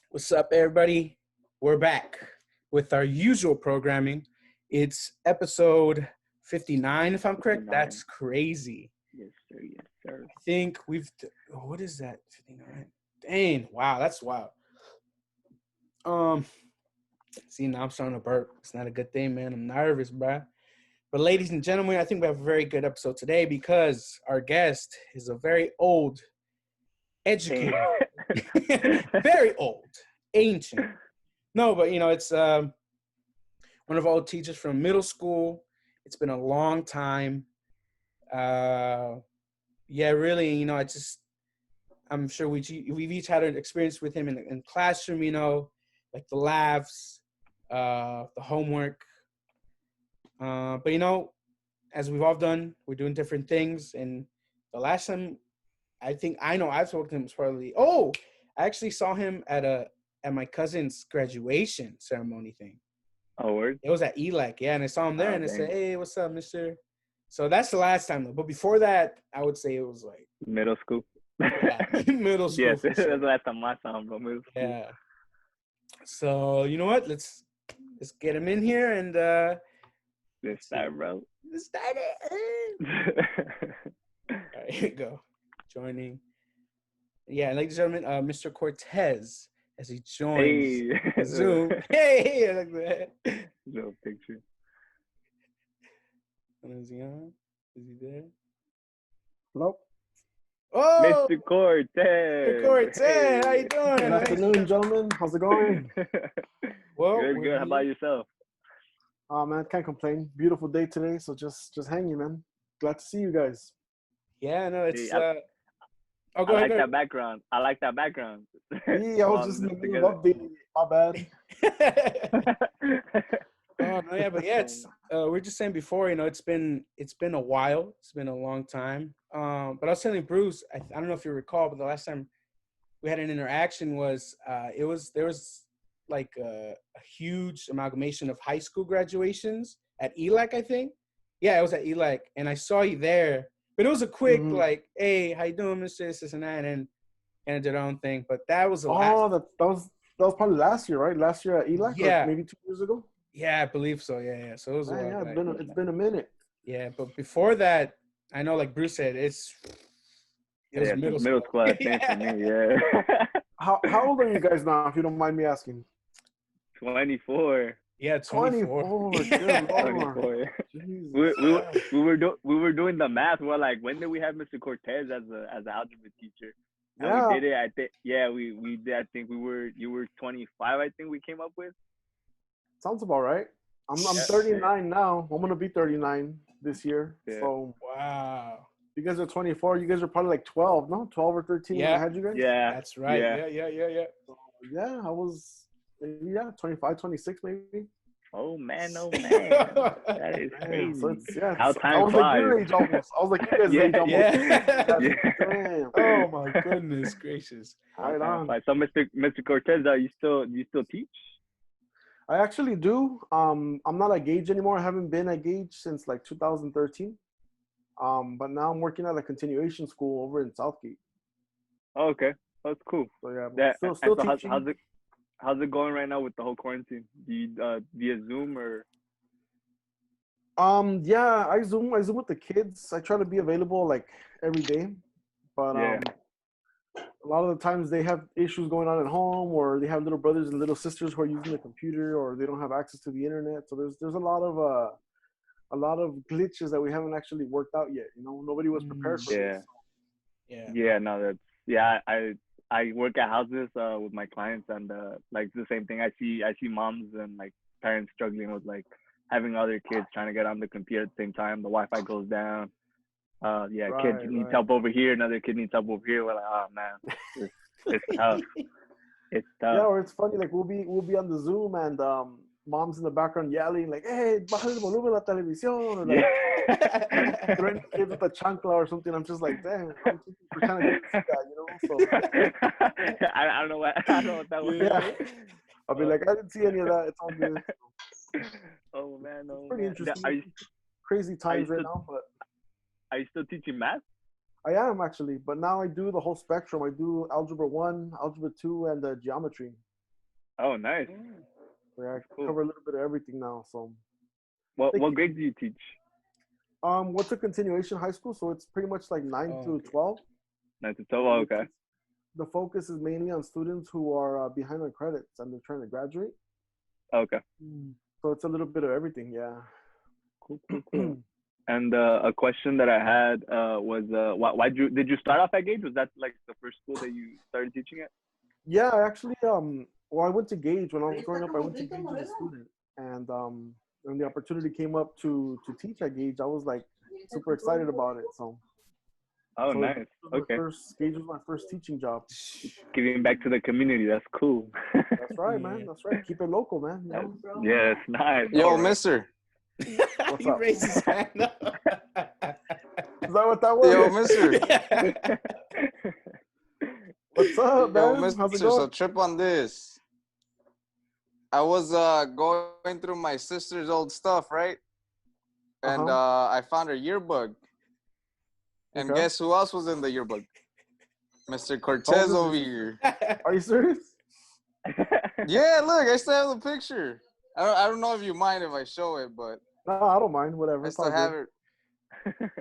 What's up, everybody? We're back with our usual programming. It's episode 59, if I'm correct. 59. That's crazy. Yes, sir. Yes, sir. I think what is that? 59. Dang, wow, that's wild. See, now I'm starting to burp. It's not a good thing, man. I'm nervous, bruh. But ladies and gentlemen, I think we have a very good episode today because our guest is a very old educator. Very old, ancient. No, but it's one of our old teachers from middle school. It's been a long time. Yeah, really, I'm sure we've each had an experience with him in classroom, like the laughs, the homework. But as we've all done, we're doing different things. And the last time I've spoken to him was probably, I actually saw him at my cousin's graduation ceremony thing. Oh, word? It was at ELAC, yeah, and I saw him there, and I dang. said, "Hey, what's up, mister?" So that's the last time, though. But before that, I would say it was like Middle school. yeah, middle school. Yes, for that's sure. the last time I saw him, bro. Middle school. Yeah. So you know what? Let's get him in here and Let's start, bro. let's start it. All right, here we go. Joining. Yeah, ladies and gentlemen, Mr. Cortez as he joins Hey. Zoom. Hey, like that. Little picture. Is he on? Is he there? Hello. Oh, Mr. Cortez. Mr. Cortez, how you doing? Good afternoon, gentlemen. How's it going? Well, Good. How about yourself? Oh man, can't complain. Beautiful day today, so just hanging, man. Glad to see you guys. Yeah, no, it's. Hey, Oh, go I ahead. like that background. I like that background. Yeah, I was just in the middle of updating. My bad. Oh no, yeah, but yeah, it's. We're just saying before, it's been a while. It's been a long time. But I was telling Bruce, I don't know if you recall, but the last time we had an interaction was there was like a huge amalgamation of high school graduations at ELAC, I think. Yeah, it was at ELAC, and I saw you there. But it was a quick like, "Hey, how you doing, Mister This and that," and did their own thing. But that was the last. that was probably last year, right? Last year at ELAC, Yeah, or maybe 2 years ago. Yeah, I believe so. Yeah. So it was a while Yeah, back. it's been a minute. Yeah, but before that, I know, like Bruce said, it was middle school. I think for me, yeah. How old are you guys now, if you don't mind me asking? 24. Yeah, 24. 24. Good Lord. 24. Jesus. We were doing the math. We're like, when did we have Mr. Cortez as an algebra teacher? And Yeah. we did it. I think. Yeah, we did. I think you were 25. I think we came up with. Sounds about right. I'm 39 now. I'm gonna be 39 this year. Yeah. So Wow. you guys are 24. You guys are probably like 12, no? 12 or 13 when I had you guys? Yeah. That's right. Yeah. Yeah. So, yeah, I was, 25, 26 maybe. Oh man. That is crazy. So it's, How time I was flies. like your age almost. I was like you guys' age almost. Yeah. Damn. Oh my goodness gracious. Right on. So Mr. Cortez, you still teach? I actually do. I'm not at Gage anymore. I haven't been at Gage since like 2013. But now I'm working at a continuation school over in Southgate. Oh, okay, that's cool. So yeah, Still so teaching. teaching. How's it going right now with the whole quarantine? Do you via Zoom or? Yeah, I zoom with the kids. I try to be available like every day, but a lot of the times they have issues going on at home, or they have little brothers and little sisters who are using the computer, or they don't have access to the internet. So there's a lot of glitches that we haven't actually worked out yet. Nobody was prepared for this. Yeah. No, I work at houses with my clients, and like it's the same thing. I see moms and like parents struggling with like having other kids trying to get on the computer at the same time. The Wi-Fi goes down. Kid needs help over here. Another kid needs help over here. We're like, oh man, it's tough. It's tough. Yeah, or it's funny. Like we'll be on the Zoom and mom's in the background yelling like, "Hey, bájale el volumen a la televisión," or like threatening kids with a chancla or something. I'm just like, damn, we're kind of that, So I don't know what that was. Yeah, I'll be like, I didn't see any of that. It's all good. Oh man, It's pretty interesting. Crazy times right now, but. Are you still teaching math? I am actually, but now I do the whole spectrum. I do algebra 1, algebra 2, and geometry. Oh, nice. Yeah, I Cool. cover a little bit of everything now. So, What grade do you teach? what's a continuation high school? So it's pretty much like 9 through Okay. 12. 9 to 12. Oh, okay. The focus is mainly on students who are behind on credits and they're trying to graduate. Okay. So it's a little bit of everything. Yeah. Cool. And a question that I had was, did you start off at Gage? Was that like the first school that you started teaching at? Yeah, I actually, well, I went to Gage when I was growing up. I went to Gage as a student, and when the opportunity came up to teach at Gage, I was like super excited about it. So, Nice. Okay. Gage was my first teaching job. Giving back to the community. That's cool. That's right, man. That's right. Keep it local, man. You know? Yes, nice. Yo, All right. mister. What's He up? raised his hand up. Is that what that was? Yo, mister. What's up, Yo, man? How's it mister. So going? trip on this. I was going through my sister's old stuff, right? And I found her yearbook. And Okay. guess who else was in the yearbook? Mr. Cortez over here. Are you serious? Yeah, look, I still have the picture. I don't know if you mind if I show it, but No, I don't mind. Whatever. I It's still all have good. it.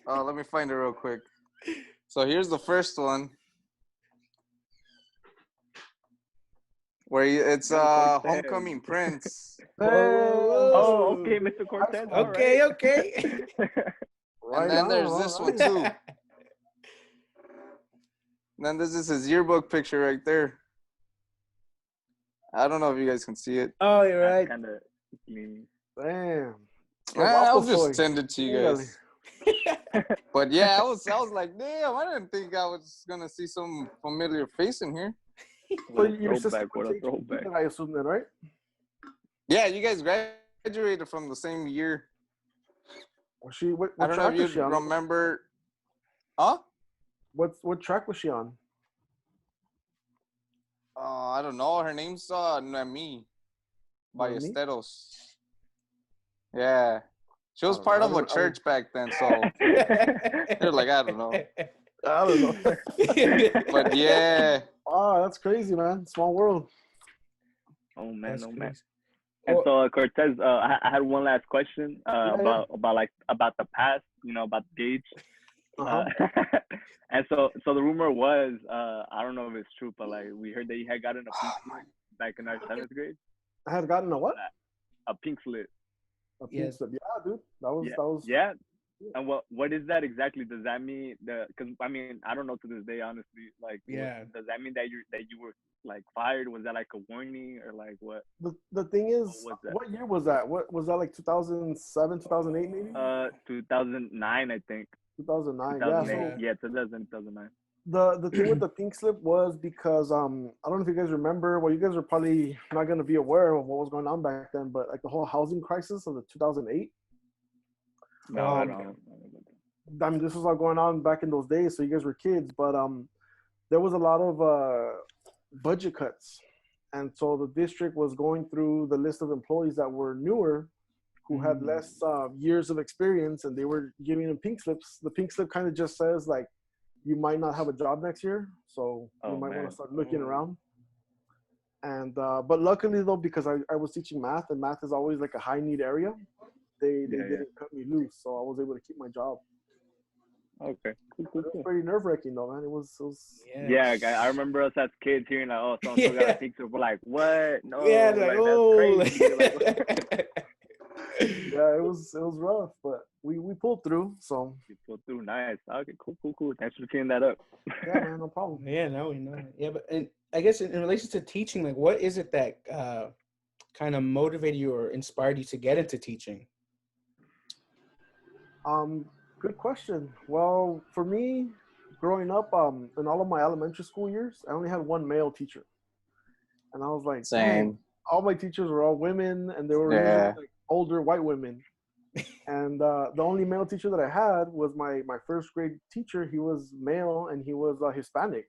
Oh, let me find it real quick. So here's the first one. Where it's Cortez. Homecoming Prince. Oh, okay, Mr. Cortez. All Okay, right. okay. Right And then on, there's all this one right. too. And then this is his yearbook picture right there. I don't know if you guys can see it. Oh, you're right. Kind of clean. Damn. I'll Waffle soy. just send it to you guys. But yeah, I was like, damn, I didn't think I was gonna see some familiar face in here. So What a your sister throwback. What a went to throwback. HBC, I assume then, right? Yeah, you guys graduated from the same year. Was she? What I don't know track if was she you on? remember. Huh? What track was she on? I don't know. Her name's Noemi Noemi? Ballesteros. Yeah. She was I don't part know. of a church back then, so they're like, I don't know. I don't know. But yeah. Oh, that's crazy, man. Small world. Oh man, That's oh man. crazy. And Well, so I had one last question Yeah. about the past, about Gage. Uh-huh. And so the rumor was, I don't know if it's true, but like we heard that you had gotten a pink slip back in our 7th grade. I had gotten a what? A pink slip. A pink Yes. slip. Yeah, dude. That was. Yeah. And what is that exactly? Does that mean because I mean I don't know to this day honestly. Like Yeah. does that mean that you were like fired? Was that like a warning or like what? The thing is, What was that? what year was that? What was that, like 2007, 2008 maybe? 2009 I think. 2009. Yeah. 2008. So Yeah, 2009. the thing with the pink slip was because I don't know if you guys remember. Well, you guys are probably not gonna be aware of what was going on back then, but like the whole housing crisis of the 2008. No, I Um, don't. I mean, this was all going on back in those days, so you guys were kids, but there was a lot of budget cuts, and so the district was going through the list of employees that were newer, who had less years of experience, and they were giving them pink slips. The pink slip kind of just says like, you might not have a job next year, so you might want to start looking around. And but luckily though, because I was teaching math, and math is always like a high need area, they didn't cut me loose, so I was able to keep my job. Okay. It was pretty nerve wracking though, man. It was Yeah, I remember us as kids hearing like, oh, someone got a pink slip. We're like, what? No, yeah, like, oh. that's crazy. Like, yeah, it was rough, but we pulled through. So you pulled through, nice. Okay, cool. Thanks for clearing that up. yeah, man, no problem. Yeah, no, we know. Yeah, but and I guess in relation to teaching, like, what is it that kind of motivated you or inspired you to get into teaching? Good question. Well, for me, growing up, in all of my elementary school years, I only had one male teacher, and I was like, Same. dang, all my teachers were all women, and they were usually, like, older white women. And the only male teacher that I had was my first grade teacher. He was male and he was Hispanic,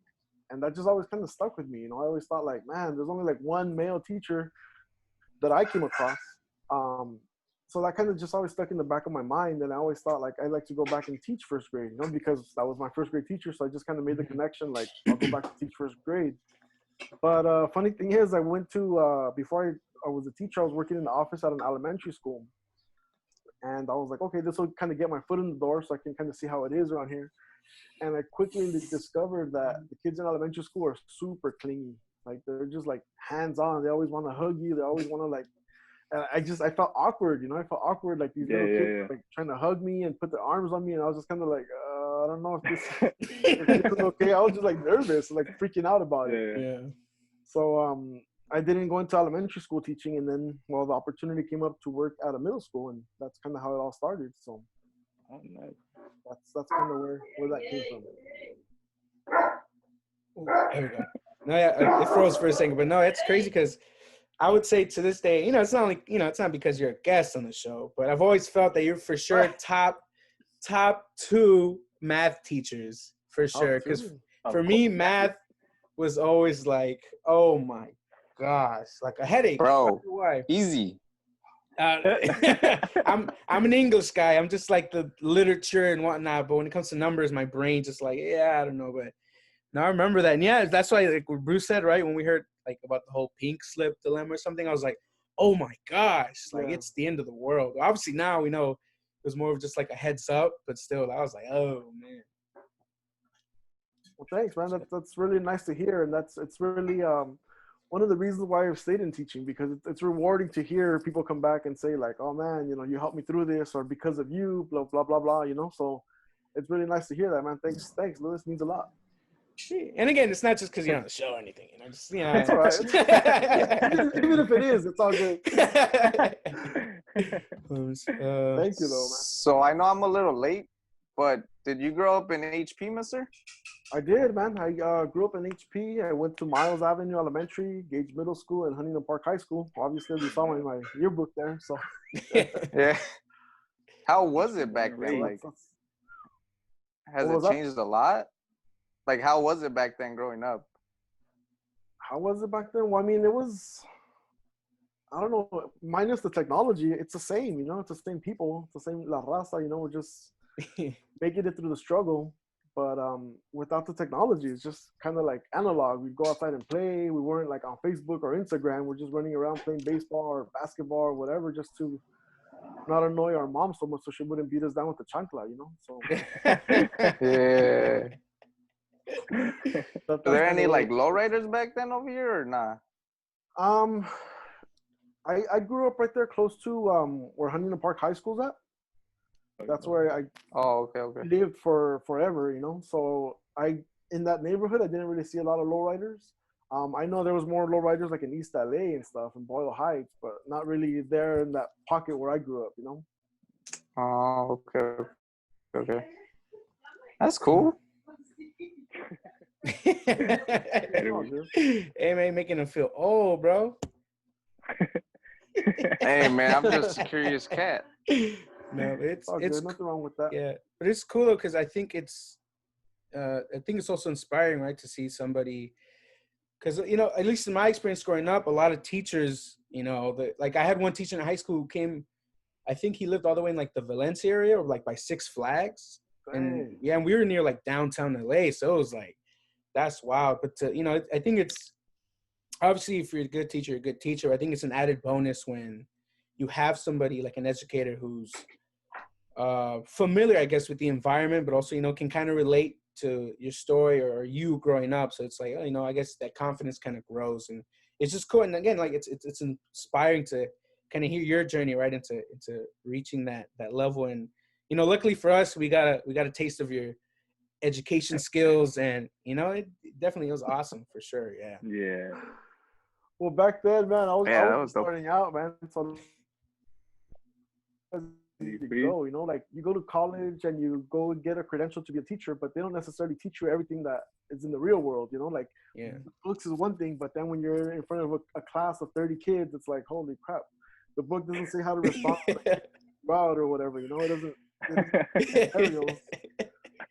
and that just always kind of stuck with me. I always thought like, man, there's only like one male teacher that I came across. So that kind of just always stuck in the back of my mind, and I always thought like I'd like to go back and teach first grade, because that was my first grade teacher. So I just kind of made the connection, like I'll go back to teach first grade. But funny thing is, I went to before I was a teacher, I was working in the office at an elementary school, and I was like, okay, this will kind of get my foot in the door, so I can kind of see how it is around here. And I quickly discovered that the kids in elementary school are super clingy. Like they're just like hands on. They always want to hug you. They always want to like. And I felt awkward, you know. I felt awkward, like these little kids like trying to hug me and put their arms on me, and I was just kind of like, I don't know if this is okay. I was just like nervous, like freaking out about it. Yeah. So I didn't go into elementary school teaching, and then well, the opportunity came up to work at a middle school, and that's kind of how it all started. So nice. That's kind of where that came from. There we go. No, yeah, it froze for a second, but no, it's crazy because I would say to this day, you know, it's not like, you know, it's not because you're a guest on the show, but I've always felt that you're for sure top 2 math teachers for sure. Because for me, math was always like, oh my gosh, like a headache. Bro, easy. I'm an English guy. I'm just like the literature and whatnot. But when it comes to numbers, my brain just like, yeah, I don't know. But now I remember that. And yeah, that's why, like what Bruce said, right? When we heard like about the whole pink slip dilemma or something, I was like, oh my gosh, like it's the end of the world. Obviously now we know it was more of just like a heads up, but still I was like, oh man. Well, thanks, man. That's really nice to hear. And it's really one of the reasons why I've stayed in teaching, because it's rewarding to hear people come back and say like, oh man, you know, you helped me through this, or because of you, blah, blah, blah, blah, you know? So it's really nice to hear that, man. Thanks, Lewis. Means a lot. And again, it's not just because you're on the show or anything, you know. Just, you know, that's all right. Even if it is, it's all good. Thank you, though, man. So I know I'm a little late, but did you grow up in HP, mister? I did, man. I grew up in HP. I went to Miles Avenue Elementary, Gage Middle School, and Huntington Park High School. Obviously, you saw my yearbook there. So, yeah. How was it back then? Like, has it changed a lot? Like, how was it back then growing up? How was it back then? Well, I mean, it was, I don't know, minus the technology, it's the same, you know, it's the same people, it's the same La Raza, you know, we're just making it through the struggle. But without the technology, it's just kind of like analog. We'd go outside and play. We weren't like on Facebook or Instagram. We're just running around playing baseball or basketball or whatever, just to not annoy our mom so much so she wouldn't beat us down with the chancla, you know? So yeah. Were there any like lowriders back then over here or not? I grew up right there close to where Huntington Park High School's at. That's where I lived for forever, you know. So in that neighborhood I didn't really see a lot of lowriders. I know there was more lowriders like in East LA and stuff in Boyle Heights, but not really there in that pocket where I grew up, you know. Oh, okay. That's cool. Hey man, making him feel old, bro. Hey man, I'm just a curious cat. No, it's nothing wrong with that. Yeah, but it's cool though, because I think it's also inspiring, right, to see somebody. Because you know, at least in my experience growing up, a lot of teachers, you know, like I had one teacher in high school who came. I think he lived all the way in like the Valencia area, or like by Six Flags. And yeah, and we were near like downtown LA, so it was like, that's wild. But you know, I think it's obviously if you're a good teacher, you're a good teacher. I think it's an added bonus when you have somebody like an educator who's familiar, I guess, with the environment, but also, you know, can kind of relate to your story or you growing up. So it's like, oh, you know, I guess that confidence kind of grows, and it's just cool. And again, like it's inspiring to kind of hear your journey right into reaching that level. And you know, luckily for us, we got a taste of your education skills, and you know, it definitely was awesome for sure. Yeah. Well, back then, man, I was starting out, man. So you know, like you go to college and you go get a credential to be a teacher, but they don't necessarily teach you everything that is in the real world, you know, like books is one thing, but then when you're in front of a class of 30 kids, it's like, holy crap, the book doesn't say how to respond about or whatever, you know, it doesn't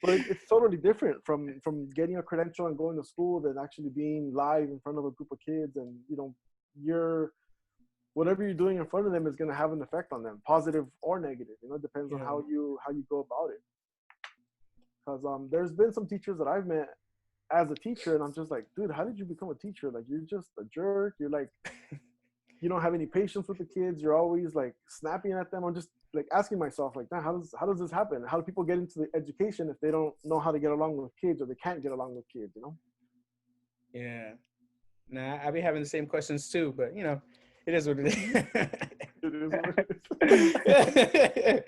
but it's totally different from getting a credential and going to school than actually being live in front of a group of kids. And you know, whatever you're doing in front of them is going to have an effect on them, positive or negative. You know, it depends on how you go about it. Because there's been some teachers that I've met as a teacher, and I'm just like, dude, how did you become a teacher? Like, you're just a jerk. You're like, you don't have any patience with the kids. You're always like snapping at them. I'm just like asking myself, like, how does this happen? How do people get into the education if they don't know how to get along with kids, or they can't get along with kids? You know? Yeah. Nah, I be having the same questions too, but you know, it is what it is. It is what it is.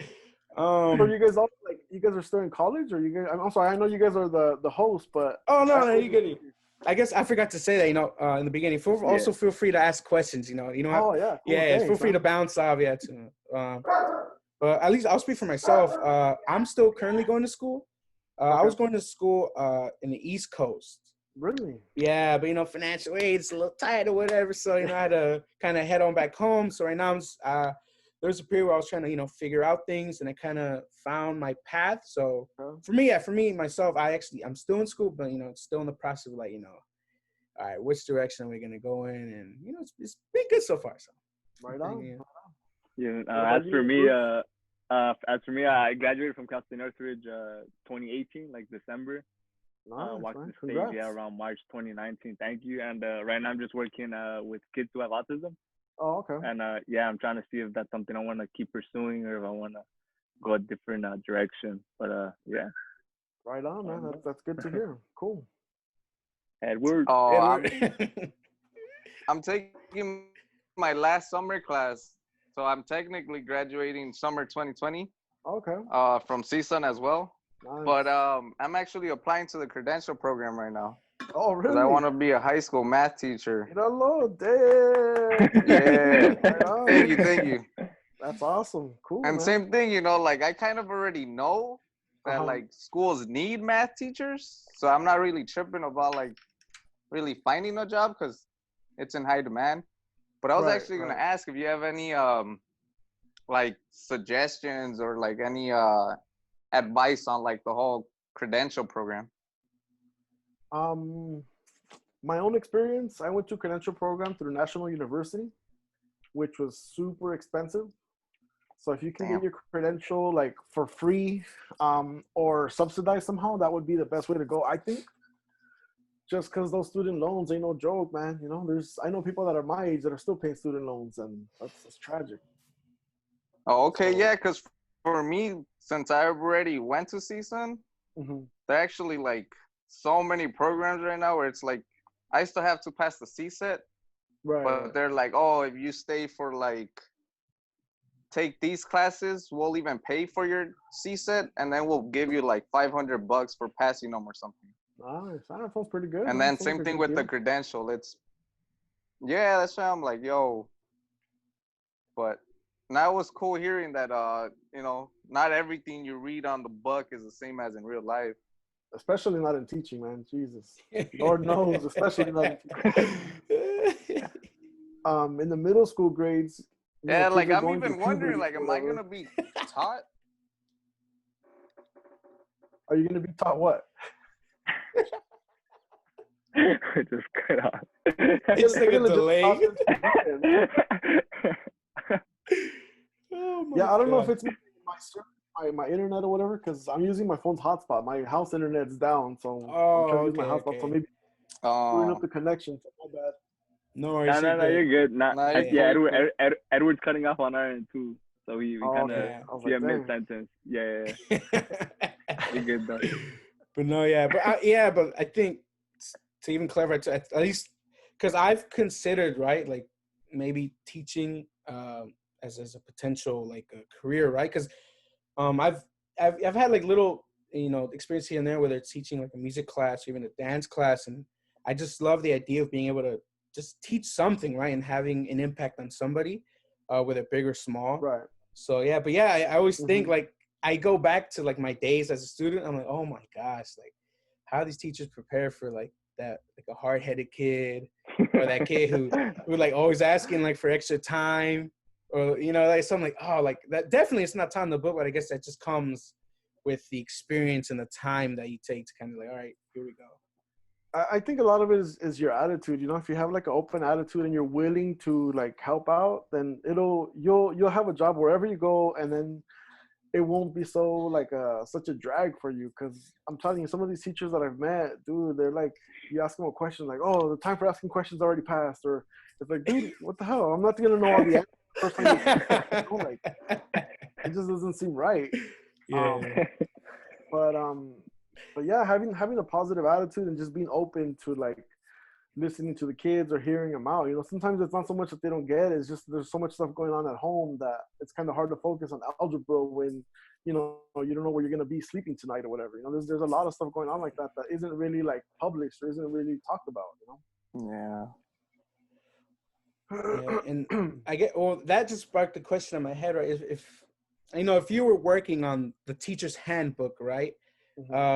So you guys all like, you guys are still in college, or you guys? I'm sorry, I know you guys are the host, but Oh no, you get it. I guess I forgot to say that, you know, in the beginning. Also feel free to ask questions. You know, Oh yeah, cool. yeah. Thanks, Feel free to bounce off. Yeah, but at least I'll speak for myself. I'm still currently going to school. I was going to school in the East Coast. Really? Yeah, but you know, financial aid's a little tight or whatever, so you know, I had to kind of head on back home. So right now, there's a period where I was trying to, you know, figure out things, and I kind of found my path. So for me myself, I'm still in school, but you know, it's still in the process of like, you know, all right, which direction are we gonna go in, and you know, it's been good so far. So right on. Yeah. As for me, I graduated from Cal State Northridge 2018, like December. Walked the stage around March 2019. Thank you. And right now I'm just working with kids who have autism. Oh, okay. And I'm trying to see if that's something I want to keep pursuing, or if I want to go a different direction. But yeah. Right on, man. That's good to hear. Cool. Edward. Oh, I'm taking my last summer class, so I'm technically graduating summer 2020. Okay. From CSUN as well. Nice. But I'm actually applying to the credential program right now. Oh, really? Because I want to be a high school math teacher. Damn. Yeah. Right Thank you. That's awesome. Cool. And man. same thing, you know, like I kind of already know that like schools need math teachers. So I'm not really tripping about like really finding a job because it's in high demand. But I was actually going to ask if you have any like suggestions or like any advice on like the whole credential program. My own experience, I went to a credential program through National University, which was super expensive. So if you can get your credential like for free or subsidized somehow, that would be the best way to go, I think. Just because those student loans ain't no joke, man. You know, I know people that are my age that are still paying student loans, and that's tragic. Oh, okay, yeah, because for me, since I already went to CSUN, there are actually like so many programs right now where it's like I still have to pass the CSET, but they're like, oh, if you stay for like take these classes, we'll even pay for your CSET, and then we'll give you like $500 for passing them or something. Nice. That sounds pretty good. And then same thing with the credential. That's why I'm like, yo. But now it was cool hearing that, you know, not everything you read on the book is the same as in real life. Especially not in teaching, man. Jesus. Lord knows, especially not in teaching. In the middle school grades. Yeah, like I'm even wondering, like, am I going to be taught? Are you going to be taught what? Just cut off. It's like a delay. I don't know if it's my internet or whatever, because I'm using my phone's hotspot. My house internet's down, so I'm trying to use my hotspot. So maybe screwing up the connection. So my bad. No worries. No, you're good. Edward's cutting off on our end too, so we kind of mid sentence. Yeah. You're good though. But no, but I think to even clarify, at least because I've considered like maybe teaching as a potential like a career, right? Because I've had like little experience here and there, whether it's teaching like a music class or even a dance class, and I just love the idea of being able to just teach something, right, and having an impact on somebody, whether big or small. Right. So I always think like I go back to like my days as a student. I'm like, oh my gosh, like how these teachers prepare for like that, like a hard-headed kid or that kid who like always asking like for extra time, or like something like, oh, like that. Definitely it's not time in the book, but I guess that just comes with the experience and the time that you take to kind of like, all right, here we go. I think a lot of it is your attitude. If you have like an open attitude and you're willing to like help out, then you'll have a job wherever you go. And then it won't be so like such a drag for you. Because I'm telling you, some of these teachers that I've met, dude, they're like, you ask them a question like, oh, the time for asking questions already passed, or it's like, dude, what the hell? I'm not gonna know all the answers first time like, it just doesn't seem right. Yeah. But yeah, having a positive attitude and just being open to like listening to the kids or hearing them out. You know, sometimes it's not so much that they don't get, it's just there's so much stuff going on at home that it's kind of hard to focus on algebra when, you know, you don't know where you're going to be sleeping tonight or whatever. You know, there's a lot of stuff going on like that that isn't really like published or isn't really talked about, you know? Yeah, and I get, well, that just sparked the question in my head, right? If you know, if you were working on the teacher's handbook, right?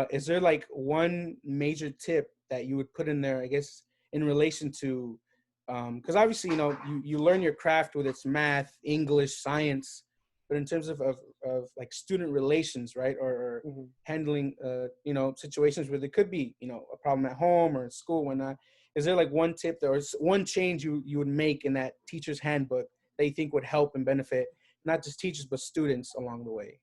Is there like one major tip that you would put in there, I guess, in relation to, because obviously, you know, you learn your craft with its math, English, science, but in terms of like student relations, right? Or handling, you know, situations where there could be, you know, a problem at home or in school, whatnot. Is there like one tip or one change you would make in that teacher's handbook that you think would help and benefit not just teachers, but students along the way?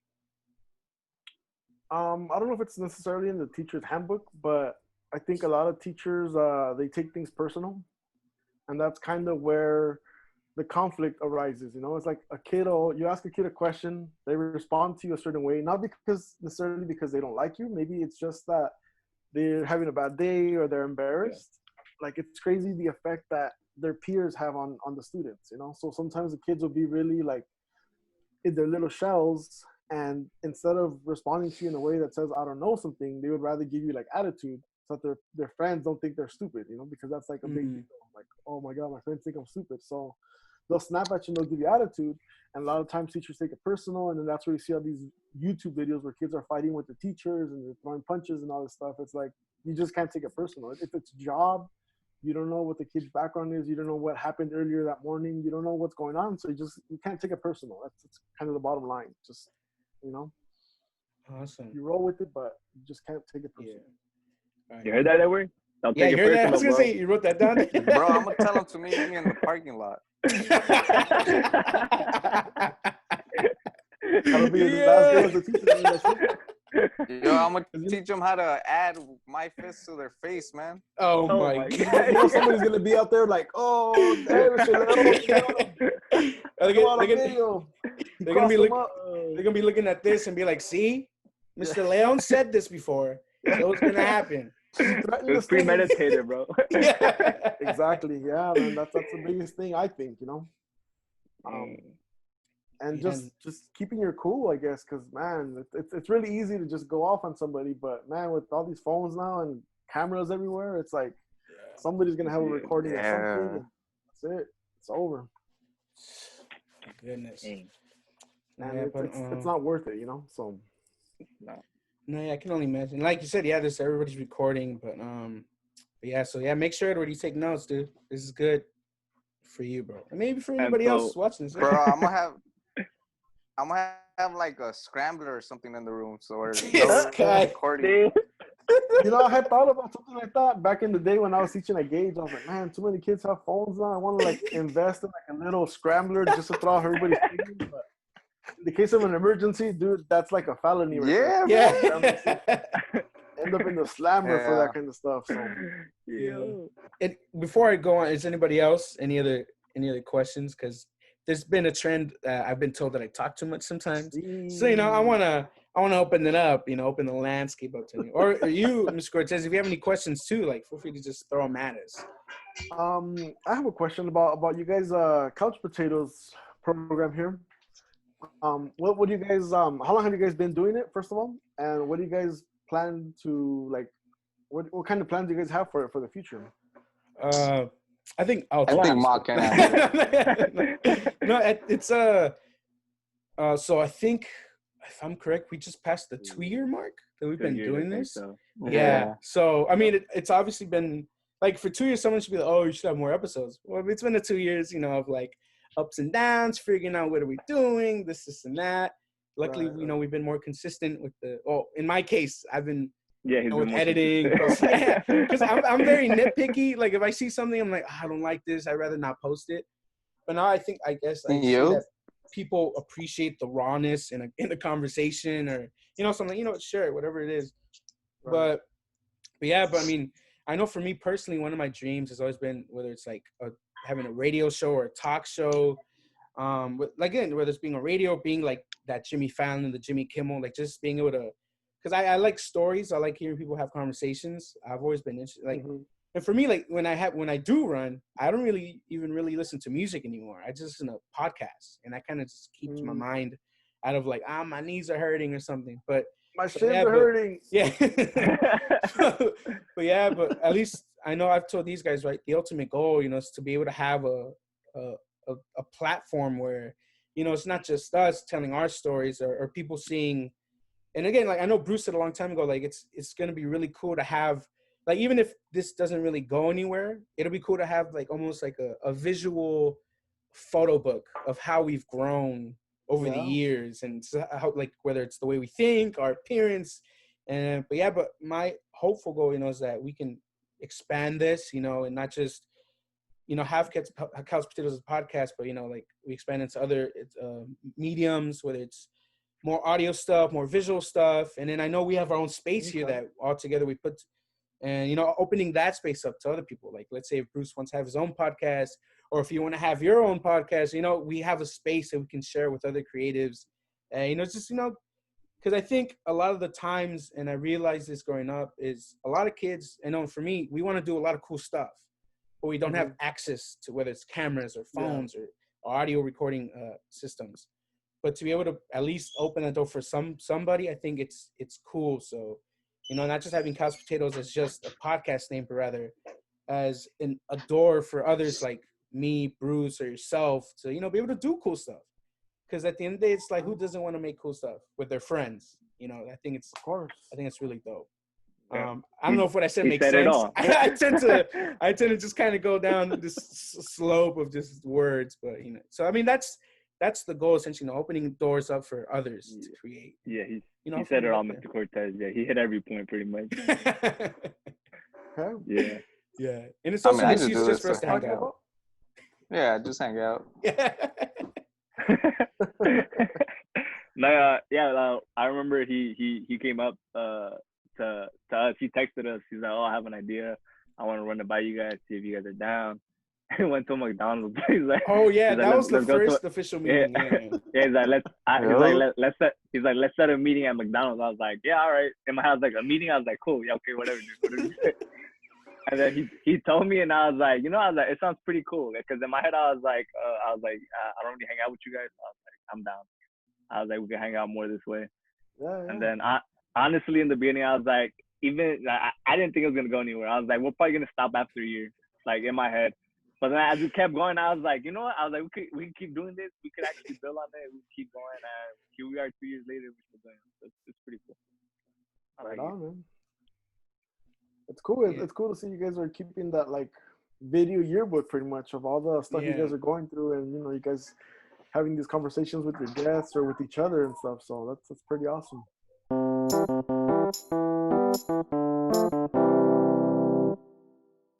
I don't know if it's necessarily in the teacher's handbook, but I think a lot of teachers, they take things personal. And that's kind of where the conflict arises. You know, it's like you ask a kid a question, they respond to you a certain way, not necessarily because they don't like you. Maybe it's just that they're having a bad day or they're embarrassed. Yeah. Like, it's crazy the effect that their peers have on the students, you know? So sometimes the kids will be really like in their little shells, and instead of responding to you in a way that says, I don't know something, they would rather give you like attitude so that their friends don't think they're stupid, you know, because that's like a big deal. Like, oh my God, my friends think I'm stupid. So they'll snap at you and they'll give you attitude. And a lot of times teachers take it personal. And then that's where you see all these YouTube videos where kids are fighting with the teachers and they're throwing punches and all this stuff. It's like, you just can't take it personal. If it's a job, you don't know what the kid's background is. You don't know what happened earlier that morning. You don't know what's going on. So you can't take it personal. That's kind of the bottom line. Just, you know, awesome. You roll with it, but you just can't take it personal. Yeah. Right. You heard that, Edward? Don't yeah, take you it heard personal, that? I was going to say, you wrote that down? Bro, I'm going to tell him to meet me in the parking lot. That'll be his last day as a teacher. Yo, I'm going to teach them how to add my fist to their face, man. Oh my God. You know somebody's going to be out there like, oh, damn, they're going to be looking at this and be like, see, Mr. Leon said this before. So it's going to happen. It was premeditated, bro. Yeah. Exactly. Yeah, man. That's the biggest thing, I think, you know. And just keeping your cool, I guess, because, man, it's really easy to just go off on somebody. But, man, with all these phones now and cameras everywhere, it's like somebody's going to have a recording of something. And that's it. It's over. Goodness. And it's not worth it, you know. So, no, yeah, I can only imagine. Like you said, there's everybody's recording, but make sure everybody take notes, dude. This is good for you, bro. And maybe for anybody else watching this. Bro, I'm gonna have like a scrambler or something in the room, so we're recording. You know, I had thought about something like that back in the day when I was teaching at Gage. I was like, man, too many kids have phones now. I want to like invest in like a little scrambler just to throw out everybody's things. But in the case of an emergency, dude, that's like a felony. Right? Yeah. End up in the slammer for that kind of stuff. So. And before I go on, is anybody else any other questions? Because there's been a trend. I've been told that I talk too much sometimes. So I wanna open it up. Open the landscape up to me. Or you, Mr. Cortez, if you have any questions too, like feel free to just throw them at us. I have a question about you guys' Couch Potatoes program here. What do you guys? How long have you guys been doing it? First of all, and what do you guys plan to like? What kind of plans do you guys have for the future? I think Mark can answer. No, it's so I think if I'm correct, we just passed the 2-year mark that we've been doing this. So. Yeah. So I mean, it's obviously been like for 2 years. Someone should be like, "Oh, you should have more episodes." Well, it's been 2 years, of like ups and downs, figuring out what are we doing, this and that. Luckily, we've been more consistent with in my case, I've been. Yeah, he's with editing, because I'm very nitpicky. Like if I see something, I'm like, I don't like this. I'd rather not post it. But now I guess I see that people appreciate the rawness in a conversation, or something, sure, whatever it is. Right. But I mean, I know for me personally, one of my dreams has always been, whether it's like having a radio show or a talk show, again, whether it's being a radio, being like that Jimmy Fallon, the Jimmy Kimmel, like just being able to, because I like stories. I like hearing people have conversations. I've always been interested, like, and for me, like when I do run, I don't really listen to music anymore. I just listen to podcasts, and that kind of just keeps my mind out of like, my knees are hurting or something. But my shins are hurting. Yeah. But at least I know I've told these guys, right, the ultimate goal, is to be able to have a platform where, it's not just us telling our stories or people seeing. And again, like I know Bruce said a long time ago, like it's going to be really cool to have, like, even if this doesn't really go anywhere, it'll be cool to have like almost like a visual photo book of how we've grown over the years, and how, like, whether it's the way we think, our appearance, but my hopeful goal, is that we can expand this, and not just, have Couch Potatoes as a podcast, but like we expand into other mediums, whether it's more audio stuff, more visual stuff, and then I know we have our own space here that all together we put. And, opening that space up to other people. Like, let's say if Bruce wants to have his own podcast, or if you want to have your own podcast, we have a space that we can share with other creatives. And, just, because I think a lot of the times, and I realized this growing up, is a lot of kids, for me, we want to do a lot of cool stuff, but we don't have access to, whether it's cameras or phones or audio recording systems. But to be able to at least open the door for somebody, I think it's cool. So, not just having Couch Potatoes as just a podcast name, but rather as a door for others like me, Bruce, or yourself to, be able to do cool stuff. Because at the end of the day, it's like, who doesn't want to make cool stuff with their friends? I think it's, of course, I think it's really dope. I don't know if what I said makes sense. I tend to just kind of go down this slope of just words, but so I mean that's the goal, essentially, opening doors up for others to create. Yeah, he said it all, Mr. Cortez. Yeah, he hit every point pretty much. Yeah. Yeah, and it's also an excuse just for us to hang out. Yeah, just hang out. I remember he came up to us. He texted us. He's like, "Oh, I have an idea. I want to run it by you guys, see if you guys are down." He went to McDonald's. He's like, "Oh yeah, that was the first official meeting." Yeah, he's like, let's set a meeting at McDonald's. I was like, "Yeah, all right." In my house, like a meeting. I was like, "Cool, yeah, okay, whatever, dude." And then he told me, and I was like, it sounds pretty cool. Because in my head, I was like, I don't really hang out with you guys. I was like, I'm down. I was like, we can hang out more this way. Yeah. And then honestly, in the beginning, I was like, I didn't think it was gonna go anywhere. I was like, we're probably gonna stop after a year, like in my head. But then as we kept going, I was like, you know what? I was like, we can keep doing this. We could actually build on it. We can keep going. And here we are 2 years later. We're still doing it. It's pretty cool. Right on, man. It's cool. Yeah. It's cool to see you guys are keeping that like video yearbook pretty much of all the stuff you guys are going through, and you guys having these conversations with your guests or with each other and stuff. So that's pretty awesome.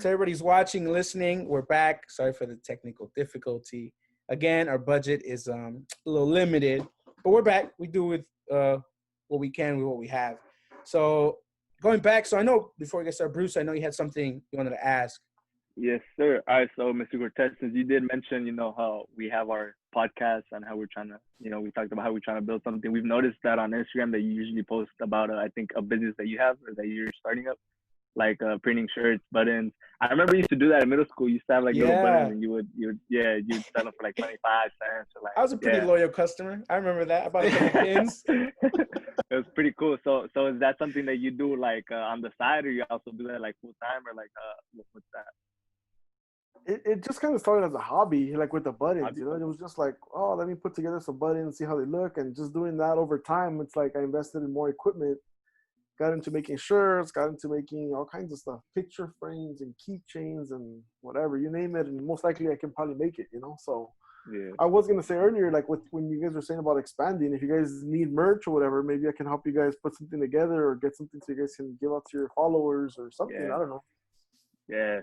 So everybody's watching, listening. We're back. Sorry for the technical difficulty. Again, our budget is a little limited, but we're back. We do with what we can with what we have. So going back, so I know before we get started, Bruce, I know you had something you wanted to ask. Yes, sir. All right, so Mr. Cortez, since you did mention, how we have our podcast and how we're trying to, we talked about how we're trying to build something. We've noticed that on Instagram that you usually post about, I think, a business that you have or that you're starting up, like printing shirts, buttons. I remember you used to do that in middle school. You used to have like little buttons, and you'd sell them for like 25 cents. Or, like, I was a pretty loyal customer. I remember that. I bought a couple pins. It was pretty cool. So is that something that you do like on the side, or you also do that like full time, or like what's that? It just kind of started as a hobby, like with the buttons, It was just like, oh, let me put together some buttons, see how they look. And just doing that over time, it's like I invested in more equipment, got into making shirts, got into making all kinds of stuff, picture frames and keychains and whatever, you name it. And most likely I can probably make it, So I was going to say earlier, like when you guys were saying about expanding, if you guys need merch or whatever, maybe I can help you guys put something together or get something so you guys can give out to your followers or something. I don't know. Yeah.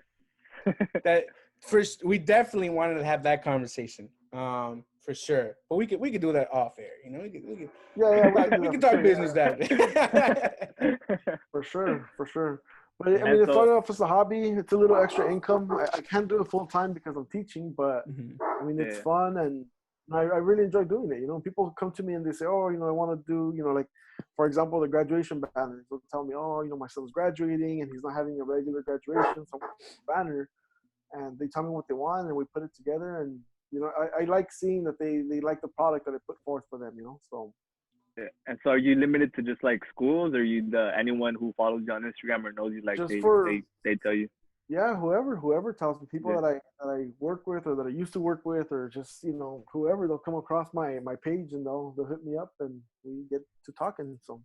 That first, we definitely wanted to have that conversation. For sure. But we could do that off air. You know, we can talk business that way. For sure. But I And mean, it so, started off as a hobby. It's a little extra income. I can't do it full time because I'm teaching, but I mean, it's fun and I really enjoy doing it. You know, people come to me and they say, oh, you know, I want to do, you know, like, for example, the graduation banner. They'll tell me, oh, you know, my son's graduating and he's not having a regular graduation, so I want a banner. And they tell me what they want and we put it together. And, you know, I like seeing that they like the product that I put forth for them, you know, so. yeah. And so, are you limited to just like schools, or you anyone who follows you on Instagram or knows you, like they tell you? Yeah, whoever tells me, people that I work with or that I used to work with, or just, you know, whoever, they'll come across my page and they'll hit me up and we get to talking. So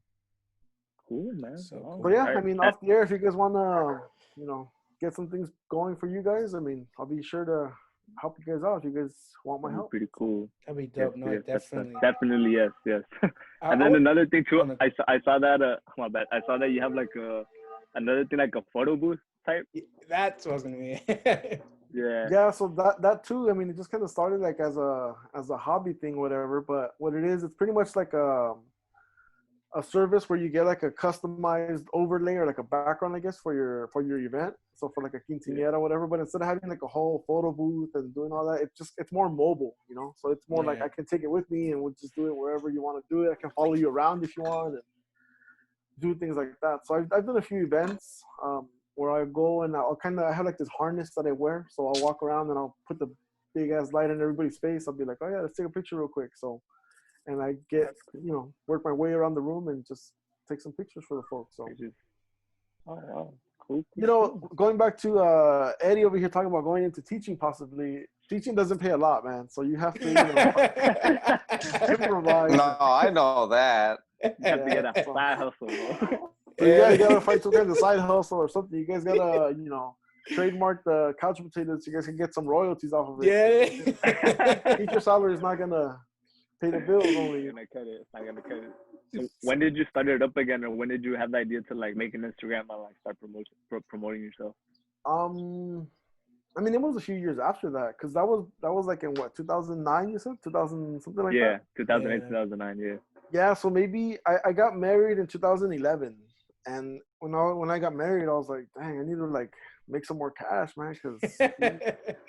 Cool, man. So, but yeah, I mean, off the air, if you guys wanna, you know, get some things going for you guys, I mean, I'll be sure to help you guys out if you guys want my help. Pretty cool. that'd be dope. Yes, No, yes, definitely. definitely, yes. And then another thing too, I saw that my bad. I saw that you have like another thing, like a photo booth type. That's what I was gonna be. Yeah, so that too, I mean, it just kind of started like as a hobby thing, whatever. But what it is, it's pretty much like a service where you get like a customized overlay or like a background, I guess, for your event. So for like a quinceañera or whatever, but instead of having like a whole photo booth and doing all that, it's more mobile, you know. So it's more like I can take it with me and we'll just do it wherever you want to do it. I can follow you around if you want and do things like that. So I've done a few events where I go and I have like this harness that I wear. So I'll walk around and I'll put the big ass light in everybody's face. I'll be like, oh yeah, let's take a picture real quick. So, and I get, you know, work my way around the room and just take some pictures for the folks. So, oh wow, cool. You know, going back to Eddie over here talking about going into teaching possibly. Teaching doesn't pay a lot, man. So you have to, you know, improvise. No, I know that. You have to get a side hustle, bro. So you gotta find some kind of side hustle or something. You guys gotta, you know, trademark the couch potatoes so you guys can get some royalties off of it. Yeah. Teacher salary is not gonna pay the bills only. It's not gonna cut it. So when did you start it up again, or when did you have the idea to like make an Instagram and like start promoting yourself? I mean, it was a few years after that, because that was like in what, 2009, you said? 2000, something like that? Yeah, 2008, 2009, yeah. Yeah, so maybe I got married in 2011. And when I got married, I was like, dang, I need to like make some more cash, man, because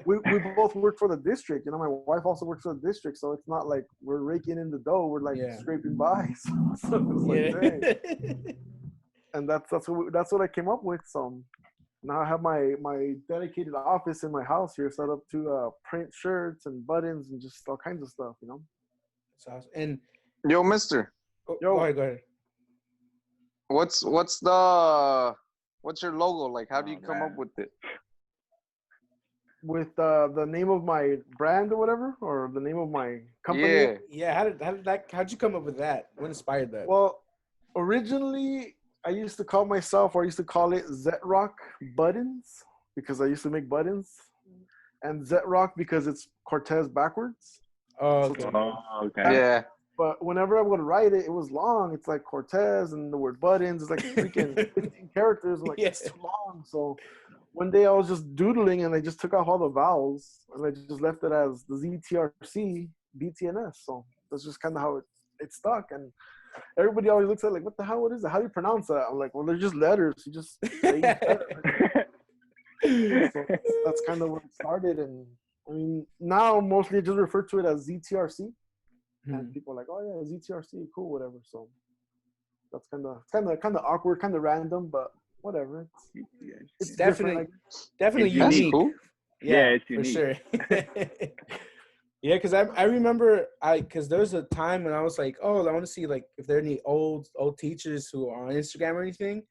we both work for the district. You know, my wife also works for the district, so it's not like we're raking in the dough. We're like scraping by. So it was like, dang. And that's what I came up with. So now I have my dedicated office in my house here set up to print shirts and buttons and just all kinds of stuff, you know. That's awesome. And Yo, mister. Go ahead. What's your logo? Like, how do you come up with it? With the name of my brand or whatever, or the name of my company? Yeah. How'd you come up with that? What inspired that? Well, originally I used to call it Z-Rock Buttons because I used to make buttons, and Z-Rock because it's Cortez backwards. Oh, okay. Yeah. But whenever I would write it, it was long. It's like Cortez and the word buttons. It's like freaking 15 characters. I'm like, it's too long. So one day I was just doodling and I just took off all the vowels and I just left it as the ZTRC BTNS. So that's just kind of how it stuck. And everybody always looks at it like, what the hell? What is it? How do you pronounce that? I'm like, well, they're just letters. You just say So that's kind of where it started. And I mean, now mostly I just refer to it as ZTRC. And people are like, oh yeah, ZTRC, cool, whatever. So that's kind of awkward, kind of random, but whatever. It's definitely unique. That's cool. Yeah, it's unique. for sure. Yeah, because I remember because there was a time when I was like, oh, I want to see like if there are any old teachers who are on Instagram or anything,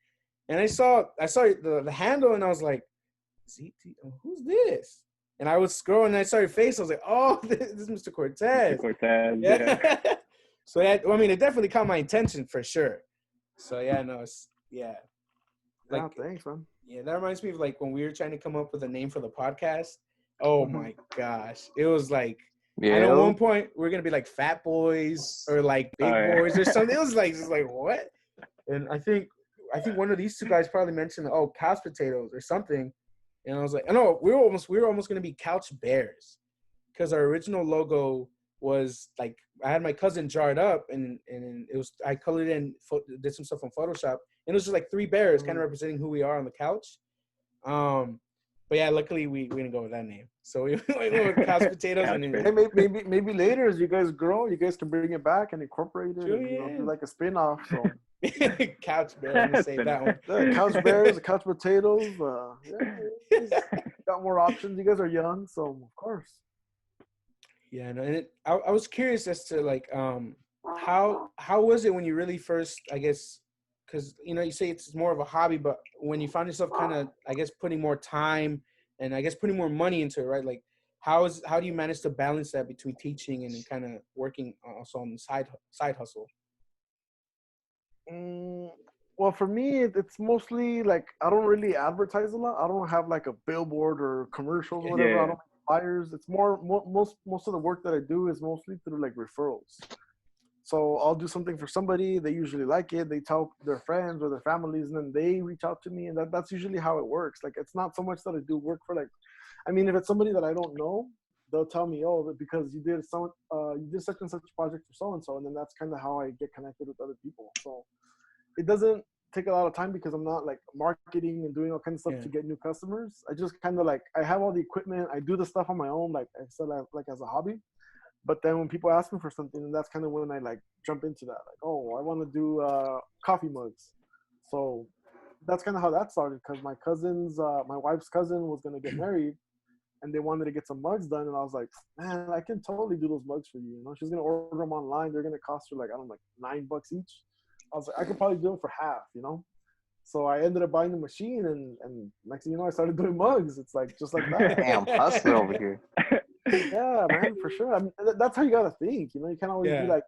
and I saw the handle and I was like, ZT, who's this? And I would scroll and I saw your face. I was like, oh, this is Mr. Cortez. Mr. Cortez, yeah. So it definitely caught my attention for sure. So thanks, man. Yeah, that reminds me of like when we were trying to come up with a name for the podcast. Oh my gosh. It was like, and at one point we are going to be like Fat Boys or like Big Boys or something. It was like, just like, what? And I think one of these two guys probably mentioned, couch potatoes or something. And I was like, no, we were almost going to be Couch Bears because our original logo was like I had my cousin draw it up, and it was I colored it in, did some stuff on Photoshop, and it was just like three bears, kind of representing who we are on the couch. But yeah, luckily we didn't go with that name, so we went with couch potatoes. Couch and potatoes. Hey, maybe later as you guys grow, you guys can bring it back and incorporate it, Sure, and yeah. do like a spin-off. So Couch bear, I'm gonna save that one. yeah, couch bears, couch potatoes. Yeah, you guys got more options. You guys are young, so of course. Yeah, no, and I was curious as to like how was it when you really first, I guess, because you say it's more of a hobby, but when you found yourself kind of, I guess, putting more time and I guess putting more money into it, right? Like how do you manage to balance that between teaching and kind of working also on the side hustle? Well, for me, it's mostly like I don't really advertise a lot. I don't have like a billboard or commercials or whatever. I don't make flyers. It's most of the work that I do is mostly through like referrals. So I'll do something for somebody. They usually like it. They tell their friends or their families, and then they reach out to me. And that's usually how it works. Like it's not so much that I do work for like, I mean, if it's somebody that I don't know, they'll tell me, oh, because you did such and such project for so and so, and then that's kind of how I get connected with other people. So it doesn't take a lot of time because I'm not like marketing and doing all kinds of stuff to get new customers. I just kind of like I have all the equipment. I do the stuff on my own, like I said, like as a hobby. But then when people ask me for something, and that's kind of when I like jump into that. Like, oh, I want to do coffee mugs. So that's kind of how that started because my wife's cousin was going to get married and they wanted to get some mugs done. And I was like, man, I can totally do those mugs for you. She's going to order them online. They're going to cost her like, I don't know, like $9 each. I was like, I could probably do them for half, So I ended up buying the machine and next thing you know, I started doing mugs. It's like, just like that. Damn, hustler over here. Yeah, man, for sure. I mean, that's how you got to think. You can't always be like,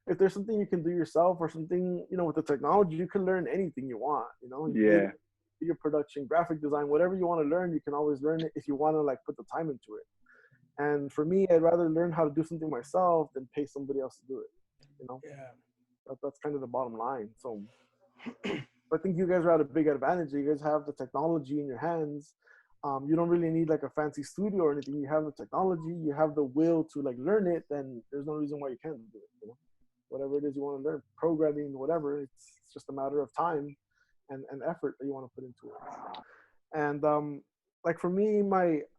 if there's something you can do yourself or something, with the technology, you can learn anything you want, Yeah. Your production, graphic design, whatever you want to learn, you can always learn it if you want to like put the time into it. And for me, I'd rather learn how to do something myself than pay somebody else to do it, Yeah. That's kind of the bottom line. So I think you guys are at a big advantage. You guys have the technology in your hands. You don't really need like a fancy studio or anything. You have the technology, you have the will to like learn it, then there's no reason why you can't do it. Whatever it is you want to learn, programming, whatever, it's just a matter of time and effort that you want to put into it. And like for me,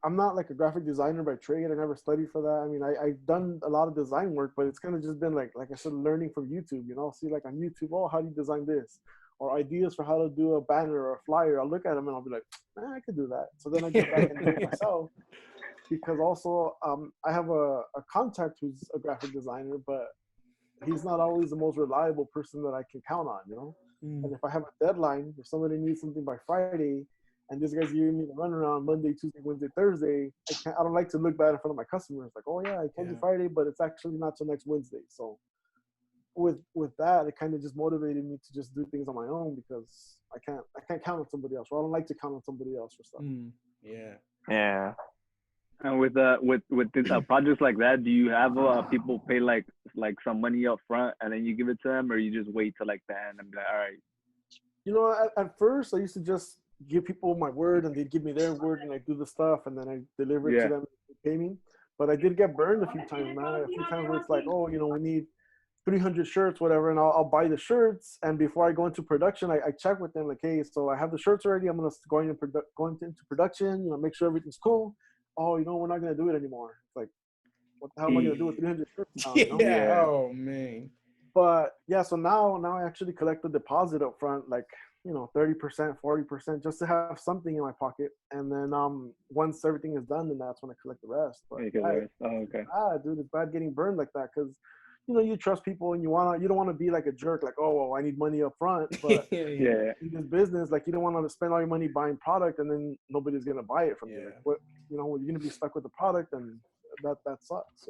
I'm not like a graphic designer by trade. I never studied for that. I mean, I've done a lot of design work, but it's kind of just been like I said, learning from YouTube. See like on YouTube, oh, how do you design this? Or ideas for how to do a banner or a flyer. I'll look at them and I'll be like, I could do that. So then I get back and do it myself. Because also I have a contact who's a graphic designer, but he's not always the most reliable person that I can count on, And if I have a deadline, if somebody needs something by Friday, and this guy's giving me the runaround Monday, Tuesday, Wednesday, Thursday, I don't like to look bad in front of my customers. Like, oh yeah, I told you Friday, but it's actually not till next Wednesday. So with that, it kind of just motivated me to just do things on my own because I can't count on somebody else. Or I don't like to count on somebody else for stuff. Yeah. And with projects like that, do you have people pay like some money up front and then you give it to them, or you just wait till like the end and be like, all right? At first I used to just give people my word and they'd give me their word and I do the stuff and then I deliver it to them and they pay me. But I did get burned a few times, man. A few times where it's like, oh, we need 300 shirts, whatever, and I'll buy the shirts. And before I go into production, I check with them like, hey, so I have the shirts already. I'm gonna go into production. Make sure everything's cool. Oh, we're not gonna do it anymore. It's like, what the hell am I gonna do with 300 shirts now? Yeah. Oh man. But yeah, so now I actually collect the deposit up front, like 30%, 40%, just to have something in my pocket. And then once everything is done, then that's when I collect the rest. But okay. Dude, it's bad getting burned like that because you trust people and you don't want to be like a jerk, like, oh, well, I need money up front. But in this business, like, you don't want to spend all your money buying product and then nobody's going to buy it from you. Like, what, you're going to be stuck with the product, and that sucks,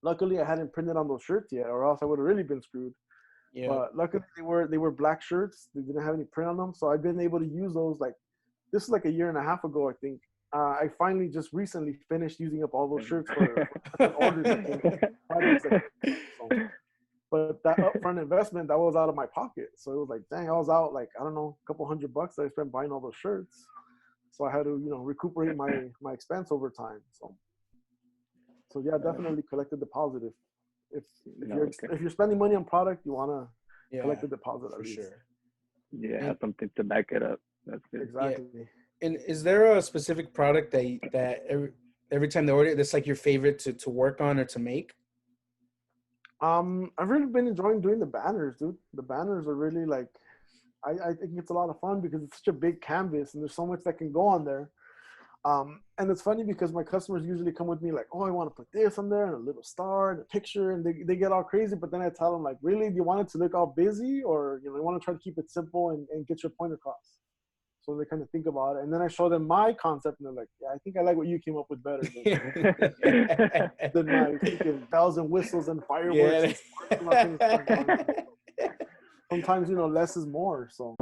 Luckily, I hadn't printed on those shirts yet, or else I would have really been screwed. Yeah. But luckily, they were black shirts. They didn't have any print on them. So I've been able to use those, like, this is like a year and a half ago, I think. I finally just recently finished using up all those shirts for orders. But that upfront investment, that was out of my pocket. So it was like, dang, I was out like, I don't know, a couple $100 that I spent buying all those shirts. So I had to, recuperate my expense over time. So So yeah, definitely collect a deposit if Okay. if you're spending money on product, you wanna collect Yeah, a deposit at for least. sure. Yeah, And have something to back it up. That's good. yeah, Exactly. and is there a specific product that every time they order, that's like your favorite to work on or to make? I've really been enjoying doing the banners, dude. The banners are really like, I think it's a lot of fun because it's such a big canvas and there's so much that can go on there. And it's funny because my customers usually come with me like, oh, I want to put this on there and a little star and a picture, and they get all crazy. But then I tell them like, really, do you want it to look all busy, or you want to try to keep it simple and get your point across? So they kind of think about it, and then I show them my concept, and they're like, yeah, I think I like what you came up with better than my freaking bells and whistles and fireworks Yeah. and sparks and all kind of stuff going on. Sometimes less is more. So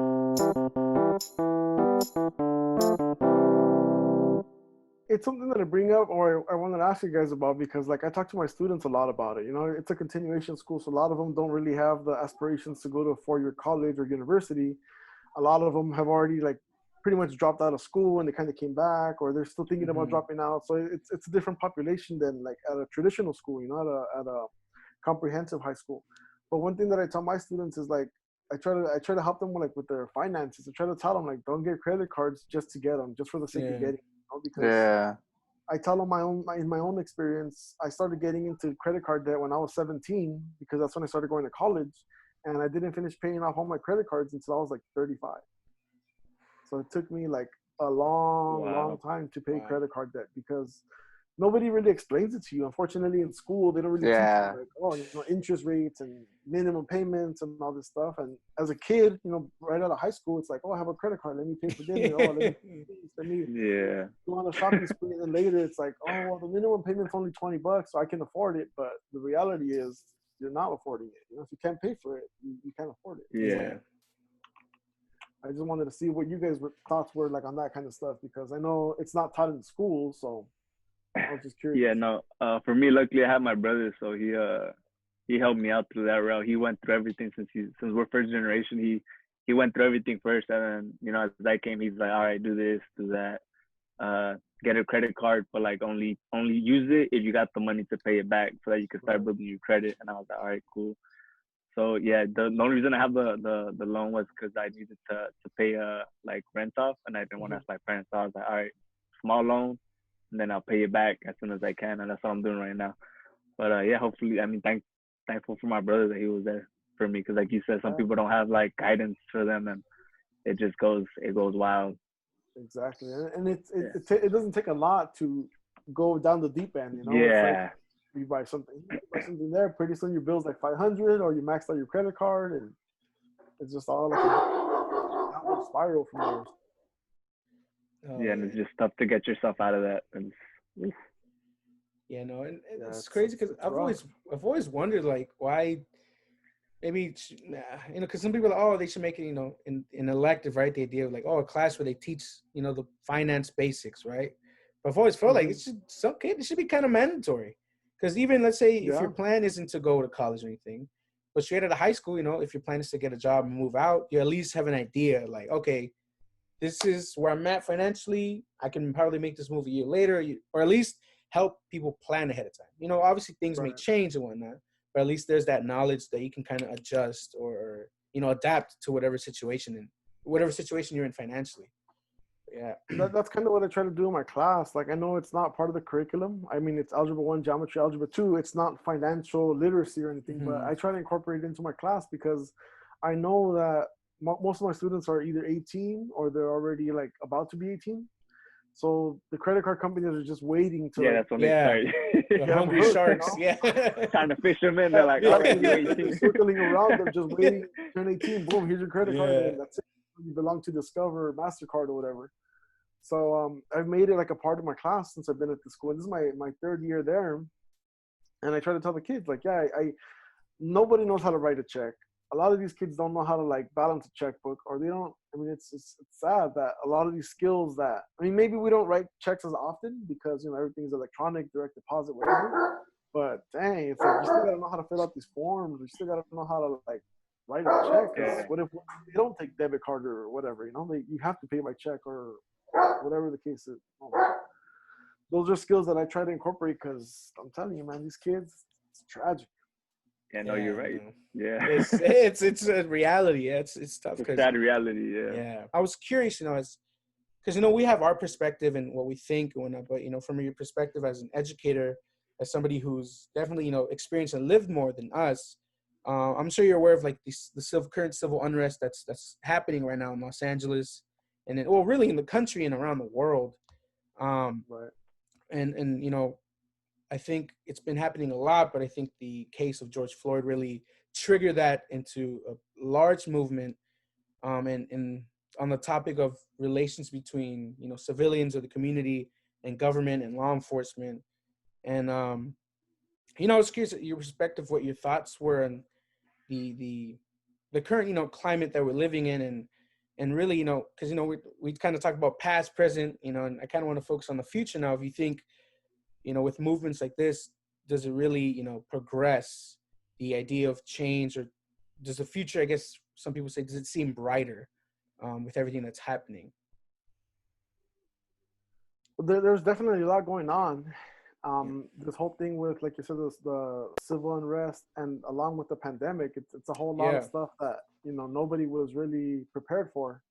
it's something that I bring up, or I wanted to ask you guys about, because like I talk to my students a lot about it. It's a continuation school, so a lot of them don't really have the aspirations to go to a 4-year college or university. A lot of them have already like pretty much dropped out of school and they kind of came back, or they're still thinking about dropping out. So it's a different population than like at a traditional school, at a comprehensive high school. But one thing that I tell my students is like, I try to help them with their finances. I try to tell them like, don't get credit cards just to get them, just for the sake of getting, because Yeah. I tell them in my own experience, I started getting into credit card debt when I was 17, because that's when I started going to college, and I didn't finish paying off all my credit cards until I was like 35. So it took me like a long time to pay credit card debt, because nobody really explains it to you. Unfortunately, in school, they don't really teach you like, interest rates and minimum payments and all this stuff. And as a kid, right out of high school, it's like, oh, I have a credit card. Let me pay for dinner. Oh, let me go on a shopping spree. And then later it's like, oh, well, the minimum payment's only $20, so I can afford it. But the reality is you're not affording it. If you can't pay for it, you can't afford it. Yeah. So I just wanted to see what you guys' thoughts were like on that kind of stuff, because I know it's not taught in school, so I was just curious. Yeah, no. For me, luckily, I have my brother, so he helped me out through that route. He went through everything since we're first generation. He went through everything first, and then as I came, he's like, all right, do this, do that, get a credit card, but like only use it if you got the money to pay it back, so that you can start building your credit. And I was like, all right, cool. So yeah, the only reason I have the loan was because I needed to pay like rent off, and I didn't want to ask my parents. So I was like, all right, small loan, and then I'll pay it back as soon as I can, and that's what I'm doing right now. But yeah, hopefully, I mean, thankful for my brother that he was there for me, because like you said, some people don't have like guidance for them, and it goes wild. Exactly, and it doesn't take a lot to go down the deep end. Yeah. It's like you buy something there, pretty soon your bill's like 500, or you maxed out your credit card, and it's just all like a downward spiral from there. Yeah, and it's just tough to get yourself out of that. And yeah, no, and it's crazy because I've always wondered like why. Maybe because some people are, they should make it in elective, right? The idea of like, a class where they teach the finance basics, right? But I've always felt like it should be kind of mandatory, because even let's say if your plan isn't to go to college or anything, but straight out of high school, if your plan is to get a job and move out, you at least have an idea like, okay, this is where I'm at financially. I can probably make this move a year later, or at least help people plan ahead of time. Obviously things may change and whatnot, but at least there's that knowledge that you can kind of adjust or adapt to whatever situation you're in financially. Yeah, that's kind of what I try to do in my class. Like, I know it's not part of the curriculum. I mean, it's algebra 1, geometry, algebra 2. It's not financial literacy or anything, but I try to incorporate it into my class, because I know that most of my students are either 18 or they're already like about to be 18. So the credit card companies are just waiting to that's when they start. The hungry sharks, trying to fish them in. They're like, all right, you're 18. They're circling around. They're just waiting. Turn 18. Boom, here's your credit card. And that's it. You belong to Discover, MasterCard, or whatever. So I've made it like a part of my class since I've been at the school. And this is my 3rd year there. And I try to tell the kids, like, nobody knows how to write a check. A lot of these kids don't know how to like balance a checkbook, or they don't. I mean, it's sad that a lot of these skills maybe we don't write checks as often because everything's electronic, direct deposit, whatever. But dang, it's like you still gotta know how to fill out these forms. You still gotta know how to like write a check. 'Cause what if they don't take debit card or whatever? You have to pay by check or whatever the case is. those are skills that I try to incorporate because I'm telling you, man, these kids, it's tragic. Yeah, no, you're right. No. Yeah. It's a reality. Yeah, it's tough. It's a sad reality. Yeah. Yeah. I was curious, because we have our perspective and what we think and whatnot, but from your perspective as an educator, as somebody who's definitely experienced and lived more than us, I'm sure you're aware of like the current civil unrest that's happening right now in Los Angeles, and really in the country and around the world. Right. And I think it's been happening a lot, but I think the case of George Floyd really triggered that into a large movement. And on the topic of relations between civilians of the community and government and law enforcement, and I was curious your perspective, what your thoughts were on the current climate that we're living in, and really because we kind of talk about past, present, and I kind of want to focus on the future now. If you think with movements like this, does it really progress the idea of change, or does the future, I guess some people say, does it seem brighter with everything that's happening? There's definitely a lot going on. This whole thing with, like you said, the civil unrest, and along with the pandemic, it's a whole lot of stuff that nobody was really prepared for.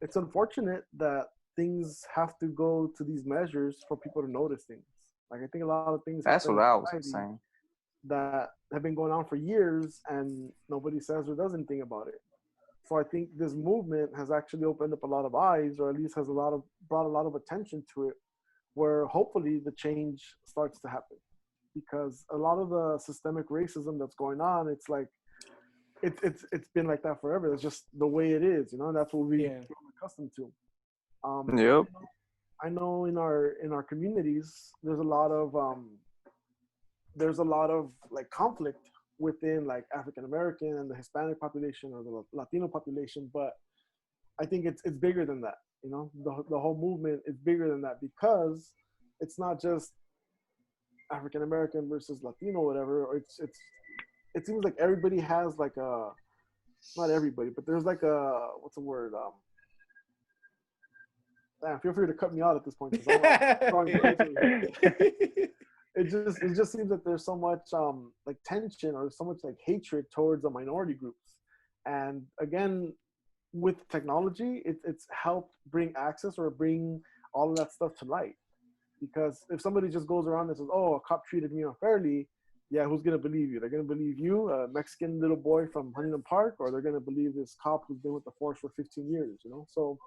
It's unfortunate that things have to go to these measures for people to notice things. Like, I think a lot of things that's what I was saying, that have been going on for years, and nobody says or does anything about it. So I think this movement has actually opened up a lot of eyes, or at least has brought a lot of attention to it, where hopefully the change starts to happen. Because a lot of the systemic racism that's going on, it's like it's been like that forever. It's just the way it is, that's what we've been accustomed to. Yep. I know in our communities there's a lot of like conflict within like African American and the Hispanic population or the Latino population, but I think it's bigger than that. The whole movement is bigger than that, because it's not just African American versus Latino, whatever. Or it seems like everybody has like not everybody, but there's like what's the word? Feel free to cut me out at this point. It just seems that there's so much like tension, or so much like hatred towards the minority groups. And again, with technology, it's helped bring access, or bring all of that stuff to light. Because if somebody just goes around and says, "Oh, a cop treated me unfairly," yeah, who's gonna believe you? They're gonna believe you, a Mexican little boy from Huntington Park, or they're gonna believe this cop who's been with the force for 15 years. So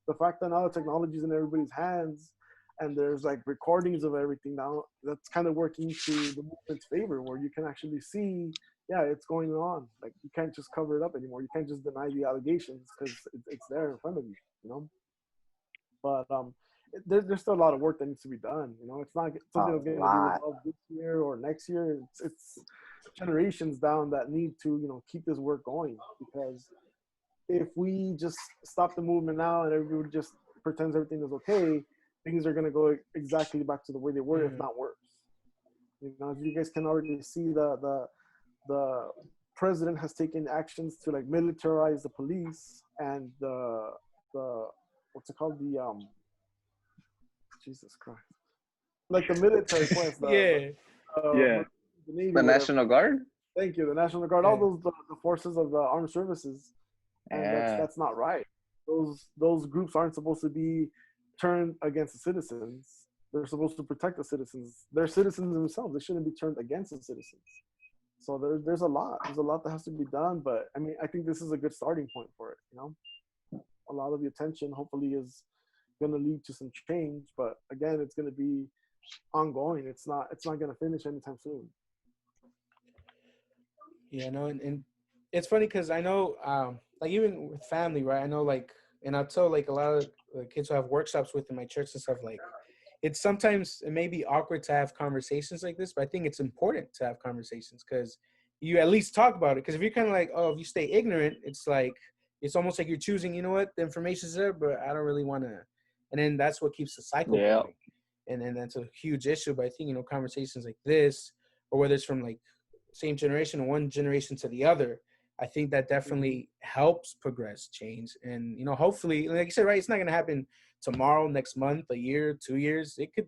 the fact that now the technology's in everybody's hands, and there's like recordings of everything now, that's kind of working to the movement's favor, where you can actually see, yeah, it's going on. Like, you can't just cover it up anymore. You can't just deny the allegations, because it's there in front of you. But there's still a lot of work that needs to be done. It's not something that's going to be resolved this year or next year. It's generations down that need to keep this work going, because if we just stop the movement now and everybody just pretends everything is okay, things are going to go exactly back to the way they were, if not worse. As you guys can already see, the president has taken actions to like militarize the police, and the what's it called, the Jesus Christ, like the military force, the Navy, the National Guard. Thank you, the National Guard. All those the forces of the armed services, and that's not right. Those groups aren't supposed to be turned against the citizens. They're supposed to protect the citizens. They're citizens themselves. They shouldn't be turned against the citizens. So there's a lot that has to be done. But I mean, I think this is a good starting point for it. A lot of the attention hopefully is going to lead to some change. But again, it's going to be ongoing. It's not going to finish anytime soon. Yeah, no, and it's funny because I know, like, even with family, right? I know, like, and I'll tell like a lot of the kids who have workshops with in my church and stuff, like, it's sometimes it may be awkward to have conversations like this, but I think it's important to have conversations, because you at least talk about it. Because if you're kind of like, oh, if you stay ignorant, it's like, it's almost like you're choosing, you know what, the information's there, but I don't really want to. And then that's what keeps the cycle going. And that's a huge issue. But I think, conversations like this, or whether it's from like same generation or one generation to the other, I think that definitely helps progress change. And, hopefully, like you said, right, it's not going to happen tomorrow, next month, a year, 2 years, it could,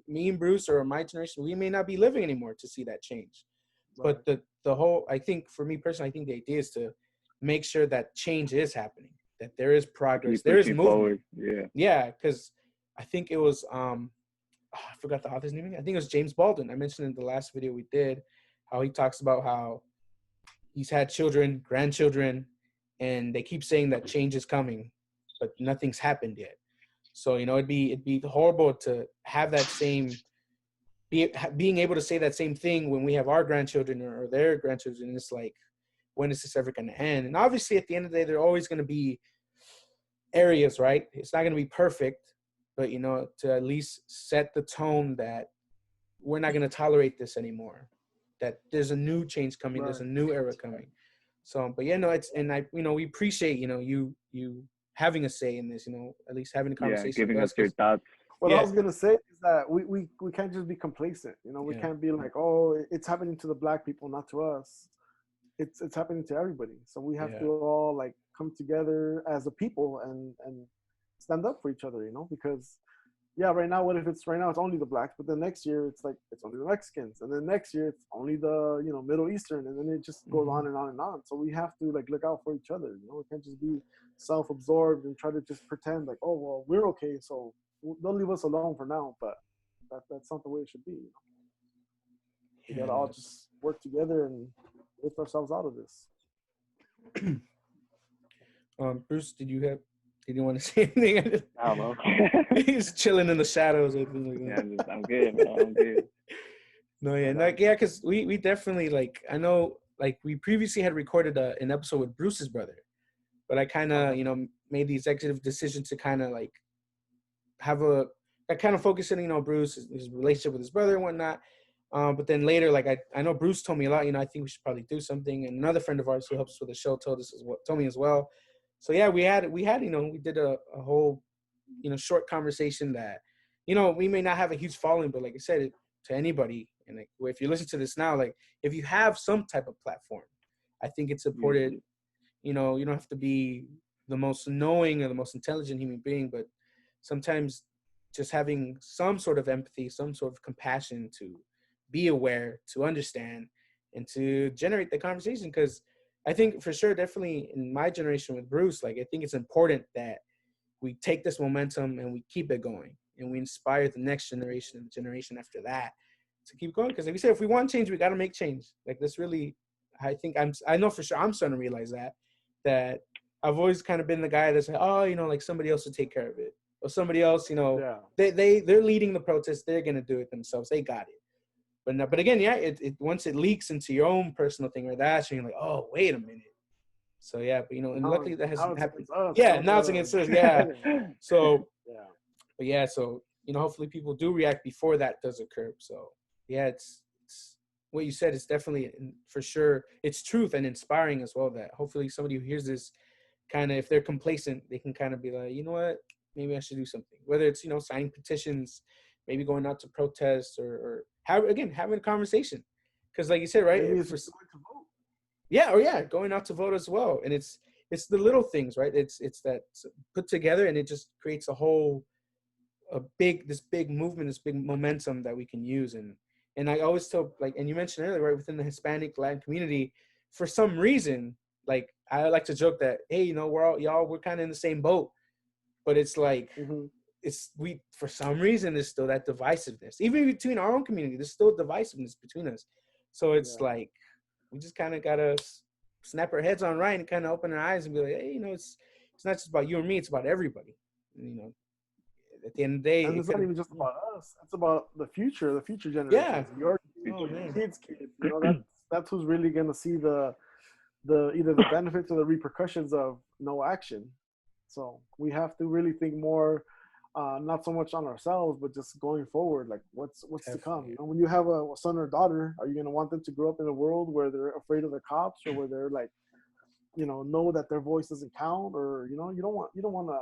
me and Bruce or my generation, we may not be living anymore to see that change. Right. But the whole, I think for me personally, I think the idea is to make sure that change is happening, that there is progress, there is movement. Forward. Yeah, because I think it was I forgot the author's name again. I think it was James Baldwin. I mentioned in the last video we did how he talks about how he's had children, grandchildren, and they keep saying that change is coming, but nothing's happened yet. So, you know, it'd be horrible to have that same, being able to say that same thing when we have our grandchildren or their grandchildren. It's like, when is this ever going to end? And obviously at the end of the day, there are always going to be areas, right? It's not going to be perfect, but, you know, to at least set the tone that we're not going to tolerate this anymore, that there's a new change coming. Right. There's a new era coming. So, but yeah, no, it's, and I, you know, we appreciate, you know, you having a say in this, you know, at least having a conversation. Yeah, giving us your thoughts. What I was going to say is that we can't just be complacent. You know, we can't be like, oh, it's happening to the Black people, not to us. It's happening to everybody. So we have to all like come together as a people and stand up for each other, you know, because right now, it's only the Blacks, but then next year it's like, it's only the Mexicans. And then next year it's only the, you know, Middle Eastern. And then it just goes on and on and on. So we have to like look out for each other. You know, we can't just be self-absorbed and try to just pretend like, oh, well, we're okay. So don't leave us alone for now. But that's not the way it should be. You know? We gotta all just work together and lift ourselves out of this. Bruce, did you want to say anything? I don't know. He's chilling in the shadows. I'm good, man. I'm good. Because we definitely, like, I know, like, we previously had recorded an episode with Bruce's brother, but I kind of, you know, made the executive decision to kind of, like, I kind of focus on, you know, Bruce, his relationship with his brother and whatnot. But then later, like, I know Bruce told me a lot, you know, I think we should probably do something. And another friend of ours who helps with the show told me as well. So yeah, we had, you know, we did a whole, you know, short conversation that, you know, we may not have a huge following, but like I said, to anybody, and like, if you listen to this now, like, if you have some type of platform, I think it's important. You know, you don't have to be the most knowing or the most intelligent human being, but sometimes just having some sort of empathy, some sort of compassion to be aware, to understand, and to generate the conversation. Because I think for sure, definitely in my generation with Bruce, like, I think it's important that we take this momentum and we keep it going, and we inspire the next generation and the generation after that to keep going. Because like we said, if we want change, we got to make change. Like, this really, I know for sure I'm starting to realize that I've always kind of been the guy that's like, oh, you know, like, somebody else will take care of it, or somebody else, you know, they're leading the protest, they're gonna do it themselves, they got it. But again, it once it leaks into your own personal thing or that, you're like, oh, wait a minute. So yeah, but you know, and luckily that hasn't happened. Now it's against us. Yeah. So but yeah, so you know, hopefully people do react before that does occur. So yeah, it's what you said. It's definitely, for sure, it's truth and inspiring as well. That hopefully somebody who hears this, kind of, if they're complacent, they can kind of be like, you know what, maybe I should do something. Whether it's, you know, signing petitions, maybe going out to protests, or having a conversation. Because like you said, right? Going out to vote as well. And it's the little things, right? It's that put together, and it just creates this big movement, this big momentum that we can use. And I always tell, like, and you mentioned earlier, right, within the Hispanic Latin community, for some reason, like, I like to joke that, hey, you know, we're kind of in the same boat, but it's like, for some reason, there's still that divisiveness. Even between our own community, there's still divisiveness between us. So it's like, we just kind of got to snap our heads on right and kind of open our eyes and be like, hey, you know, it's not just about you and me, it's about everybody. And, you know, at the end of the day, and it's not even just about us. It's about the future generations. Yeah. Your kids. You know, that's who's really going to see the either the benefits or the repercussions of no action. So we have to really think more, not so much on ourselves, but just going forward, like what's to come. You know, when you have a son or daughter, are you going to want them to grow up in a world where they're afraid of the cops, or where they're like, you know that their voice doesn't count, or, you know, you don't want to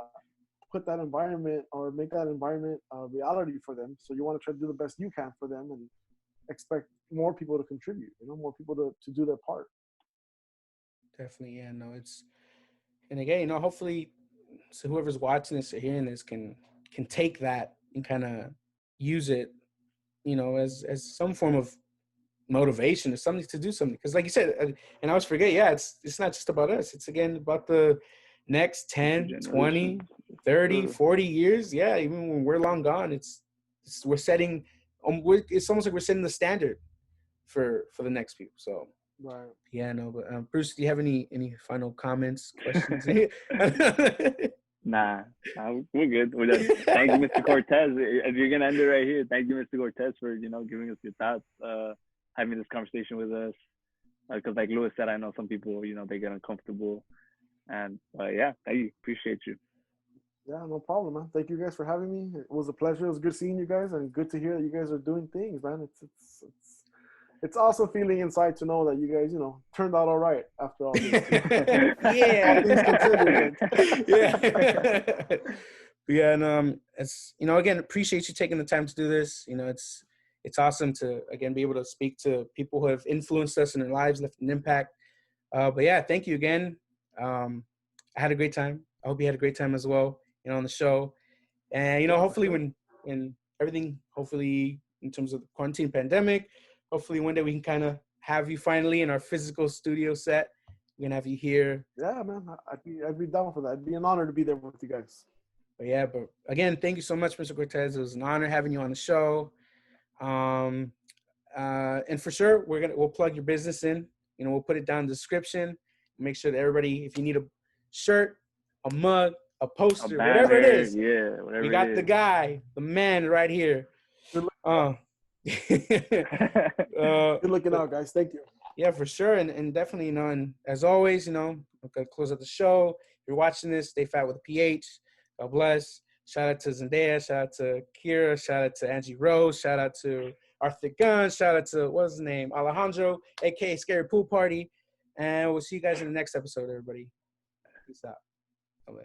put that environment or make that environment a reality for them. So you want to try to do the best you can for them and expect more people to contribute, you know, more people to do their part. Definitely. Yeah, no, and again, you know, hopefully so whoever's watching this or hearing this can take that and kind of use it, you know, as some form of motivation or something to do something. Because like you said, and I always forget, yeah, it's not just about us. It's again about the next 10, 20, 30, 40 years. Yeah, even when we're long gone, it's we're setting, it's almost like we're setting the standard for the next people. So Right. yeah, no, but Bruce, do you have any final comments, questions? Nah, we're good. Thank you, Mr. Cortez. If you're gonna end it right here, thank you, Mr. Cortez, for giving us your thoughts, having this conversation with us. Because like Louis said, I know some people, they get uncomfortable, and yeah, thank you, appreciate you. Yeah, no problem, man. Thank you guys for having me. It was a pleasure. It was good seeing you guys, and good to hear that you guys are doing things, man. It's also feeling inside to know that you guys, turned out all right after all this. Yeah, all things considered. Yeah. Yeah, and it's again, appreciate you taking the time to do this. It's awesome to again be able to speak to people who have influenced us in their lives, left an impact. But yeah, thank you again. I had a great time. I hope you had a great time as well, on the show. And hopefully when everything, hopefully in terms of the quarantine pandemic, hopefully one day we can kind of have you finally in our physical studio set. We're gonna have you here. Yeah, man, I'd be down for that. It'd be an honor to be there with you guys. But again, thank you so much, Mr. Cortez. It was an honor having you on the show. And for sure, we'll plug your business in. We'll put it down in the description. Make sure that everybody, if you need a shirt, a mug, a poster, a banner, whatever it is, whatever we got the guy, the man right here. Good looking out, guys. Thank you. Yeah, for sure. And definitely, and as always, I'm going to close out the show. If you're watching this, stay fat with a PH. God bless. Shout out to Zendaya. Shout out to Kira. Shout out to Angie Rose. Shout out to Arthur Gunn. Shout out to, what's his name? Alejandro, a.k.a. Scary Pool Party. And we'll see you guys in the next episode, everybody. Peace out. Bye-bye.